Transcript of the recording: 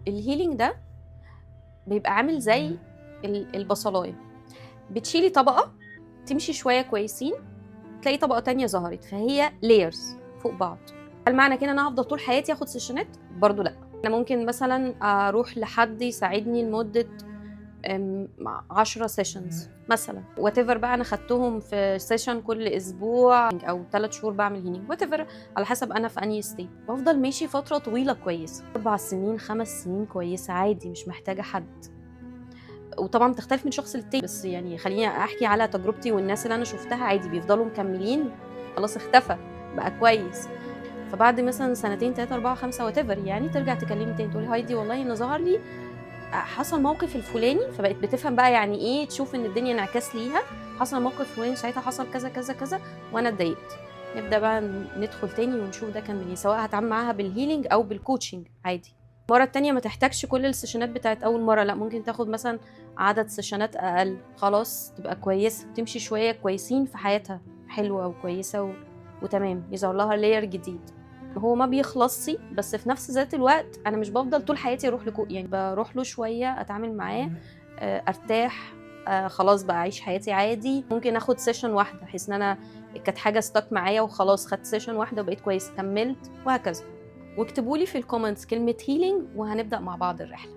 الهيلينج ده بيبقى عامل زي البصلايه، بتشيلي طبقه تمشي شويه كويسين تلاقي طبقه تانية ظهرت، فهي لايرز فوق بعض. هل معنى كده انا هفضل طول حياتي اخد سيشنات؟ برضو لا. انا ممكن مثلا اروح لحد يساعدني لمده 10 سيشنز مثلا، وات ايفر بقى انا خدتهم في سيشن كل اسبوع او 3 شهور بعمل هيلينج، وات ايفر على حسب انا في انهي ستيت. بفضل ماشي فتره طويله كويسه، 4 سنين 5 سنين كويسه عادي، مش محتاجه حد. وطبعا بتختلف من شخص للتاني، بس يعني خليني احكي على تجربتي والناس اللي انا شفتها عادي بيفضلوا مكملين، خلاص اختفى بقى كويس. فبعد مثلا سنتين 3 4 5 وات ايفر يعني ترجع تكلمني تاني تقولي هايدي والله انا ظهر لي حصل موقف الفلاني، فبقت بتفهم بقى يعني ايه تشوف ان الدنيا انعكاس ليها، حصل موقف فلاني ساعتها حصل كذا كذا كذا وانا اتضايقت. نبدا بقى ندخل تاني ونشوف ده كان من ايه، سواء هتعامل معاها بالهيلينج او بالكوتشنج عادي. المره التانية ما تحتاجش كل السيشنات بتاعت اول مره، لا ممكن تاخد مثلا عدد سيشنات اقل، خلاص تبقى كويسه تمشي شويه كويسين في حياتها حلوه وكويسه وتمام، يظهر لها لاير جديد. هو ما بيخلصش، بس في نفس ذات الوقت انا مش بفضل طول حياتي اروح له، يعني بروح له شويه اتعامل معاه ارتاح، خلاص بقى اعيش حياتي عادي. ممكن اخد سيشن واحده بحيث ان انا كانت حاجه ستك معايا وخلاص خدت سيشن واحده وبقيت كويس كملت وهكذا. واكتبوا لي في الكومنتس كلمه هيلينج وهنبدا مع بعض الرحله.